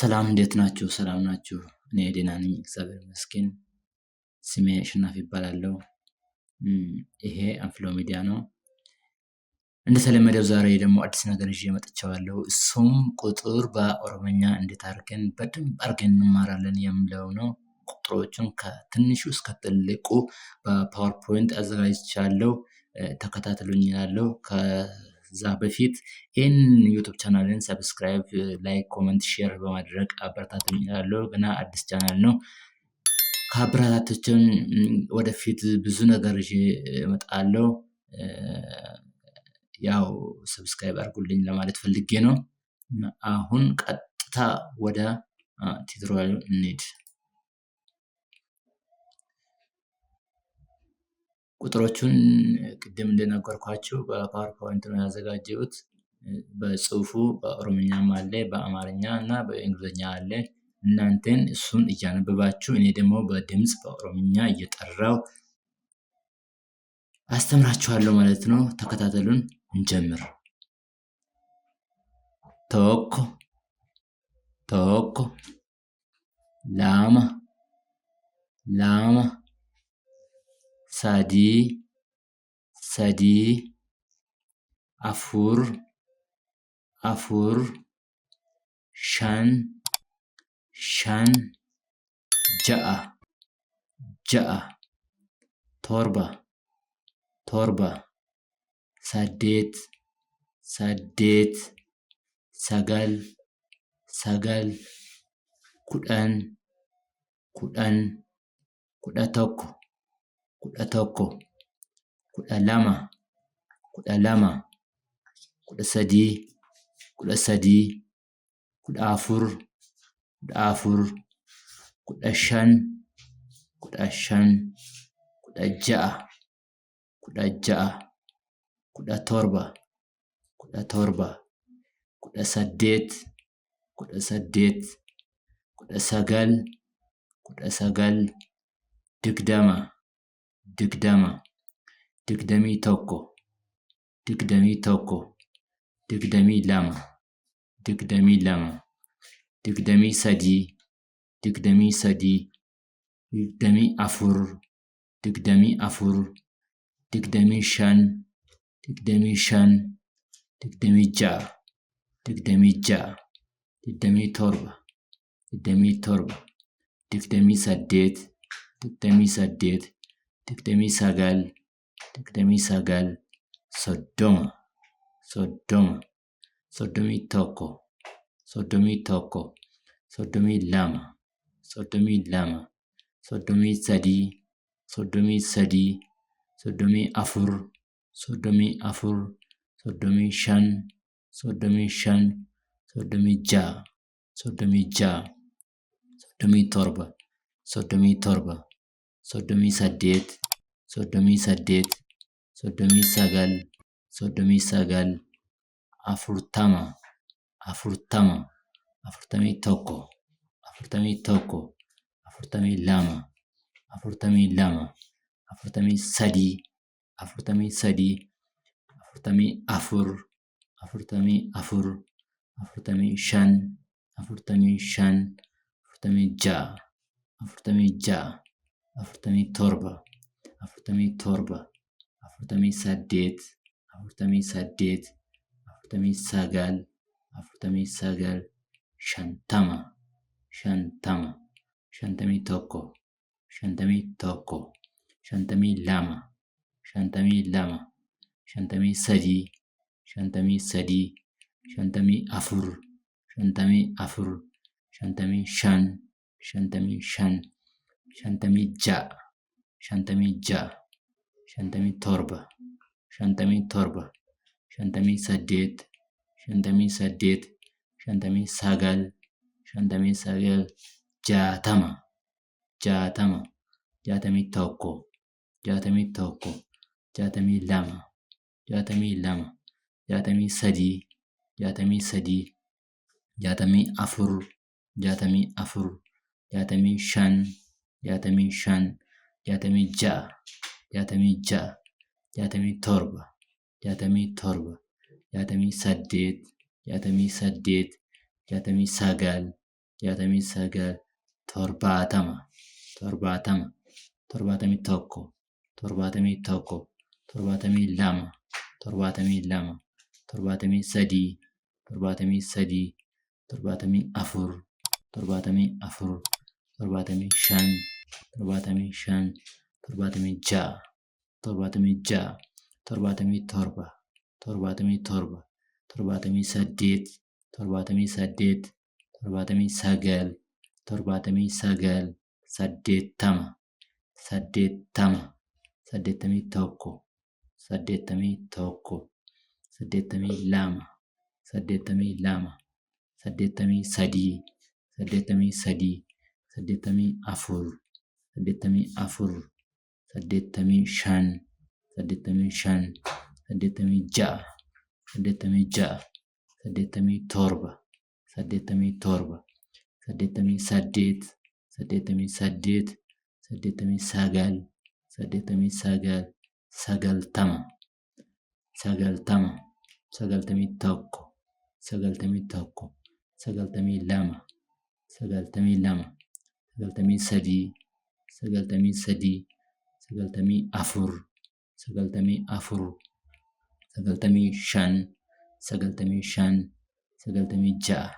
ሰላም እንዴት ናችሁ? ሰላም ናችሁ? እኔ ደህና ነኝ እግዚአብሔር ይመስገን። ስሜ አሸናፊ እባላለሁ። ይሄ አንፍሎ ሚዲያ ነው። እንደተለመደው ዛሬ ደግሞ አዲስ ነገር ይዤ መጥቻለሁ። እሱም ቁጥር በኦሮምኛ እንዴት አድርገን በደንብ አድርገን እንማራለን የሚለው ነው። ቁጥሮችን ከትንሹ እስከ ትልቁ በፓወርፖይንት አዘጋጅቻለሁ። ተከታተሉኝ እላለሁ። ከዛ በፊት ይህን ዩቱብ ቻናልን ሰብስክራይብ፣ ላይክ፣ ኮመንት፣ ሼር በማድረግ አበረታቱኝ እላለሁ። ገና አዲስ ቻናል ነው። ከአበረታቶችን ወደፊት ብዙ ነገር ይዤ እመጣለሁ። ያው ሰብስክራይብ አድርጉልኝ ለማለት ፈልጌ ነው። አሁን ቀጥታ ወደ ቲዩቶሪያሉ እንሂድ። ቁጥሮቹን ቅድም እንደነገርኳችሁ በፓወርፖይንት ነው ያዘጋጀሁት። በጽሁፉ በኦሮምኛም አለ፣ በአማርኛ እና በእንግሊዝኛ አለ። እናንተን እሱን እያነበባችሁ እኔ ደግሞ በድምጽ በኦሮምኛ እየጠራው አስተምራችኋለሁ ማለት ነው። ተከታተሉን፣ እንጀምር። ቶኮ ቶኮ ላማ ላማ ሳዲ ሰዲ አፉር አፉር ሻን ሻን ጃአ ጃአ ቶርባ ቶርባ ሳዴት ሳዴት ሰጋል ሰጋል ኩዳን ኩዳን ኩዳ tokko kudha tokko kudha lama kudha lama kudha sadii kudha sadii kudha afur kudha afur kudha shan kudha shan kudha ja'a kudha ja'a kudha torba kudha torba kudha saddeet kudha saddeet kudha sagal kudha sagal digdama digdama digdamii tokko digdamii tokko digdamii lama digdamii lama digdamii sadii digdamii sadii digdamii afur digdamii afur digdamii shan digdamii shan digdamii ja'a digdamii ja'a digdamii torba digdamii torba digdamii saddeet digdamii saddeet digdamii sagal digdamii sagal soddoma soddoma soddomii tokko soddomii tokko soddomii lama soddomii lama soddomii sadii soddomii sadii soddomii afur soddomii afur soddomii shan soddomii shan soddomii ja'a soddomii ja'a soddomii torba soddomii torba soddomii saddeet soddomii saddeet soddomii sagal soddomii sagal afurtama afurtama afurtamii tokko afurtamii tokko afurtamii lama afurtamii lama afurtamii sadii afurtamii sadii afurtamii afur afurtamii afur afurtamii shan afurtamii shan afurtamii ja'a afurtamii ja'a afurtamii torba afurtamii torba afurtamii saddeet afurtamii saddeet afurtamii sagal afurtamii sagal shantama shantama shantamii tokko shantamii tokko shantamii lama shantamii lama shantamii sadii shantamii sadii shantamii afur shantamii afur shantamii shan shantamii shan shantamii ja'a shantamii ja'a shantamii torba shantamii torba shantamii saddeet shantamii saddeet shantamii sagal shantamii sagal jaatama jaatama jaatamii tokko jaatamii tokko jaatamii lama jaatamii lama jaatamii sadii jaatamii sadii jaatamii afur jaatamii afur jaatamii shan jaatamii shan jaatamii ja'a jaatamii ja'a jaatamii torba jaatamii torba jaatamii saddeet jaatamii saddeet jaatamii sagal jaatamii sagal, torbaatama, torbaatamii tokko, torbaatamii lama, torbaatamii sadii, torbaatamii afur, torbaatamii shan, torbaatamii ja'a, torbaatamii torba, torbaatamii saddeet, torbaatamii sagal, saddeettama, saddeettamii tokko, saddeettamii lama, saddeettamii sadii, saddeettamii afur, saddeettamii shan, saddeettamii ja'a, saddeettamii torba, saddeettamii saddeet, saddeettamii sagal, sagaltama, sagaltamii tokko, sagaltamii lama, sagaltamii sadii, sagaltamii afur, sagaltamii shan, sagaltamii ja'a,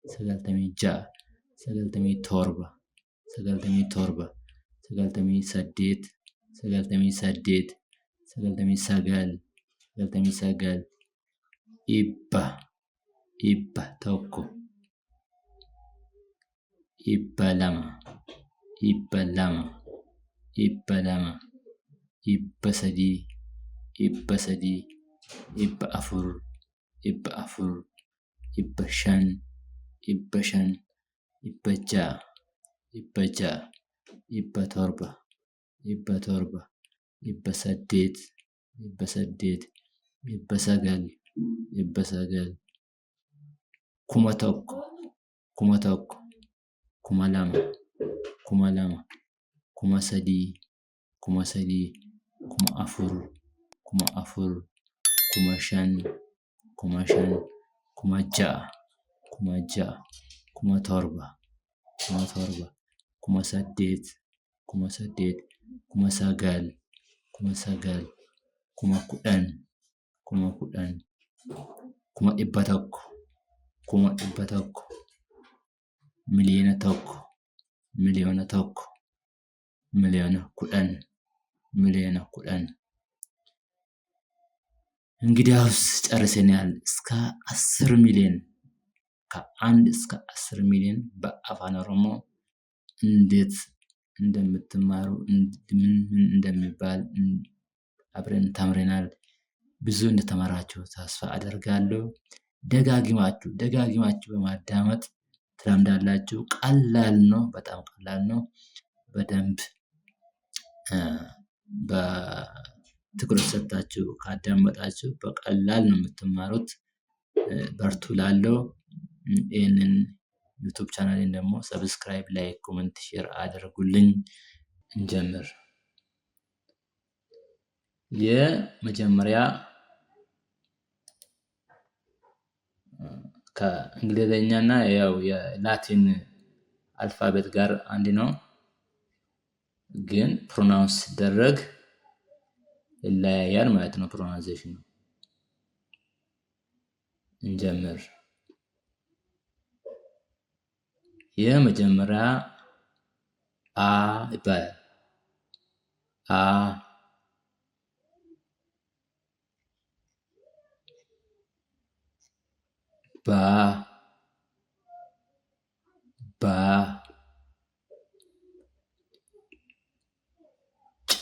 sagaltamii torba, sagaltamii saddeet, sagaltamii sagal, dhibba tokko, dhibba lama, dhibba sadii, dhibba afur, dhibba shan, dhibba ja'a, dhibba torba, dhibba saddeet, dhibba sagal, kuma tokko, kuma lama, kuma sadii, kuma afur, kuma shan, kuma ja'a, kuma torba, kuma saddeet, kuma sagal, kuma kudhan, kuma dhibba tokko, miliyoona tokko, miliyoona kudhan እንግዲያውስ ጨርሰናል። እስከ 10 ሚሊዮን ከ1 እስከ 10 ሚሊዮን በአፋን ኦሮሞ እንዴት እንደምትማሩ ምን እንደሚባል አብረን ተምረናል። ብዙ እንደተማራችሁ ተስፋ አደርጋለሁ። ደጋግማችሁ በማዳመጥ ትለምዳላችሁ። ቀላል ነው፣ በጣም ቀላል ነው። በደንብ በትኩረት ሰጥታችሁ ካዳመጣችሁ በቀላል ነው የምትማሩት። በርቱ እላለሁ። ይህንን ዩቱብ ቻናሌን ደግሞ ሰብስክራይብ፣ ላይክ፣ ኮመንት፣ ሼር አድርጉልኝ። እንጀምር። የመጀመሪያ ከእንግሊዘኛና ያው የላቲን አልፋቤት ጋር አንድ ነው፣ ግን ፕሮናውንስ ሲደረግ ይለያያል ማለት ነው። ፕሮናንሴሽኑ እንጀምር። የመጀመሪያ አ ይባላል። አ ባ ባ ጫ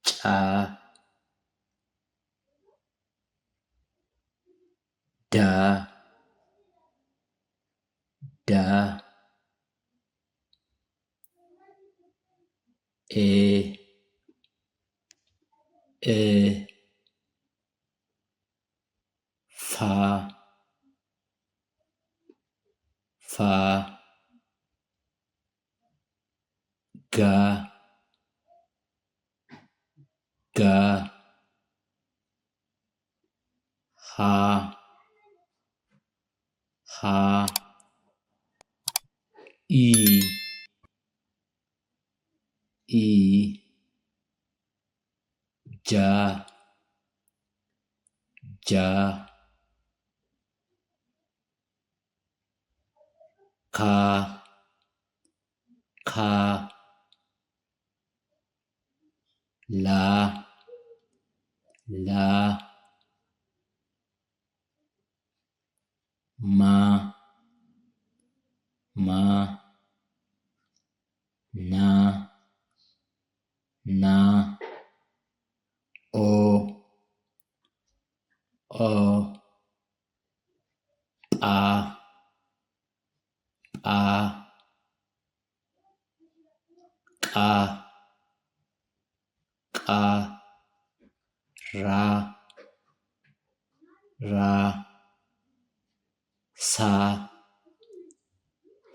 ጫ ዳ ዳ ኤ ኤ ፋ ፋ ጋ ጋ ሀ ኢ ኢ ጃ ጃ ካ ካ ላ ላ ማ ማ ና ና ኦ ኦ ጳ ጳ ቃ ቃ ራ ራ ሳ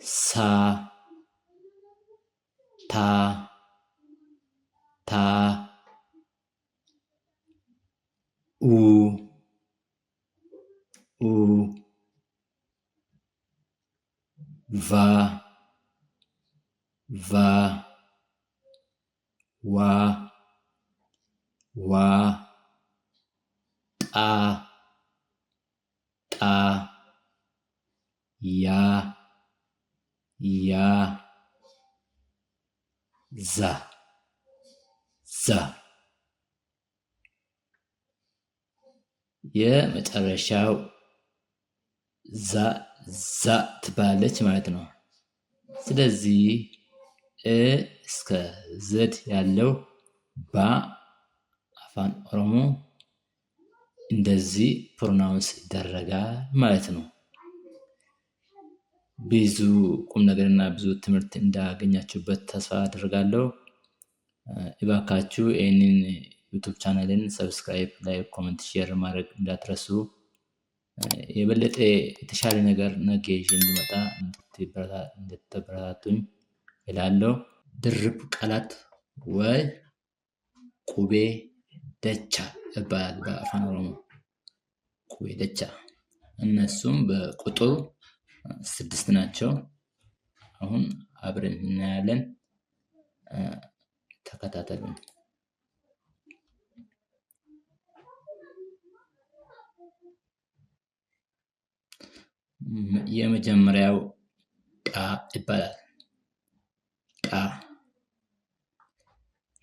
ሳ ታ ታ ኡ ኡ ቫ ቫ ዋ ዋ ጣ ጣ ያ ያ ዛ ዛ የመጨረሻው ዛ ዛ ትባላለች ማለት ነው። ስለዚህ እስከ ዘድ ያለው በአፋን ኦሮሞ እንደዚህ ፕሮናውንስ ይደረጋል ማለት ነው። ብዙ ቁም ነገርና ብዙ ትምህርት እንዳገኛችሁበት ተስፋ አደርጋለሁ። እባካችሁ ይህንን ዩቱብ ቻናልን ሰብስክራይብ፣ ላይክ፣ ኮመንት፣ ሼር ማድረግ እንዳትረሱ። የበለጠ የተሻለ ነገር ነገ ይዤ እንድመጣ እንድትበረታቱኝ እላለሁ። ድርብ ቃላት ወይ ቁቤ ደቻ ይባላል በአፋን ኦሮሞ። ቁቤ ደቻ እነሱም በቁጥር 6 ናቸው። አሁን አብረን እናያለን። ተከታተሉን። የመጀመሪያው ቃ ይባላል። ቃ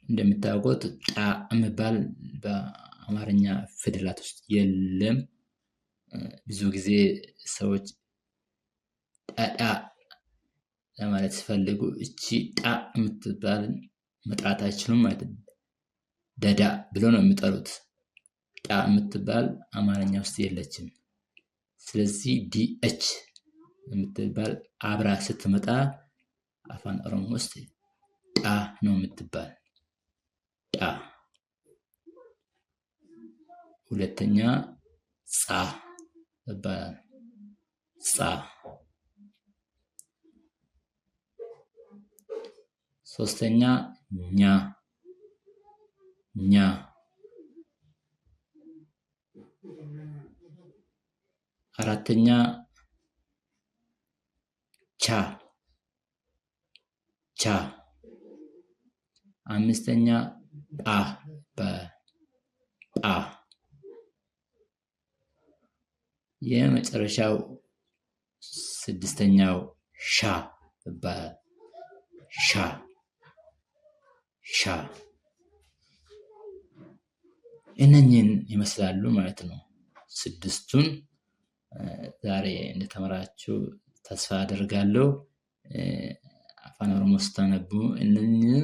እንደምታውቁት ቃ የሚባል በአማርኛ ፊደላት ውስጥ የለም። ብዙ ጊዜ ሰዎች ጣጣ ለማለት ሲፈልጉ እቺ ጣ የምትባል መጥራት አይችሉም ማለት ነው። ደዳ ብሎ ነው የሚጠሩት። ጣ የምትባል አማርኛ ውስጥ የለችም። ስለዚህ ዲኤች የምትባል አብራ ስትመጣ አፋን ኦሮሞ ውስጥ ጣ ነው የምትባል። ጣ። ሁለተኛ ጻ ይባላል። ጻ። ሶስተኛ ኛ ኛ። አራተኛ ቻ ቻ። አምስተኛ ጳ ጳ። የመጨረሻው ስድስተኛው ሻ ይባላል። ሻ ሻ። እነኚህን ይመስላሉ ማለት ነው። ስድስቱን ዛሬ እንደተማራችሁ ተስፋ አደርጋለሁ። አፋን ኦሮሞ ስታነቡ እነኚህ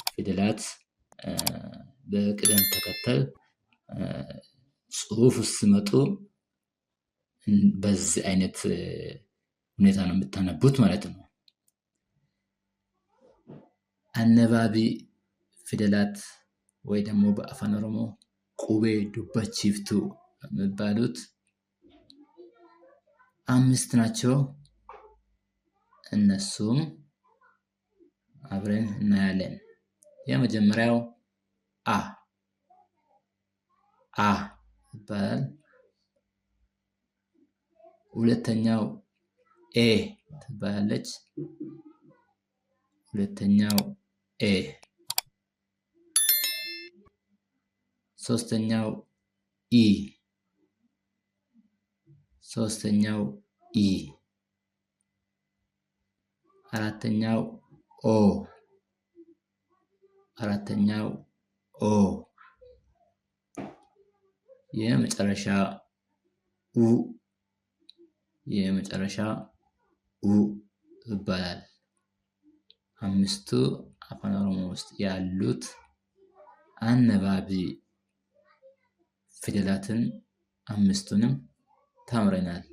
ፊደላት በቅደም ተከተል ጽሁፍ ውስጥ ሲመጡ በዚህ አይነት ሁኔታ ነው የምታነቡት ማለት ነው። አነባቢ ፊደላት ወይ ደግሞ በአፋን ኦሮሞ ቁቤ ዱበቺፍቱ የሚባሉት 5 ናቸው። እነሱም አብረን እናያለን። የመጀመሪያው አ አ ይባላል። ሁለተኛው ኤ ትባላለች። ሁለተኛው ኤ፣ ሶስተኛው ኢ፣ ሶስተኛው ኢ፣ አራተኛው ኦ፣ አራተኛው ኦ፣ የመጨረሻ ኡ፣ የመጨረሻ ኡ ይባላል። አምስቱ አፋን ኦሮሞ ውስጥ ያሉት አነባቢ ፊደላትን አምስቱንም ተምረናል።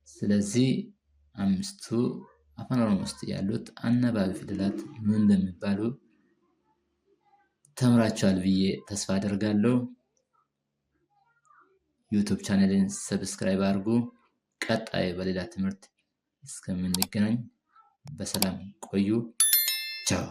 ስለዚህ አምስቱ አፋን ኦሮሞ ውስጥ ያሉት አነባቢ ፊደላት ምን እንደሚባሉ ተምራችኋል ብዬ ተስፋ አደርጋለሁ። ዩቲዩብ ቻናሌን ሰብስክራይብ አድርጉ። ቀጣይ በሌላ ትምህርት እስከምንገናኝ በሰላም ቆዩ። ቻው።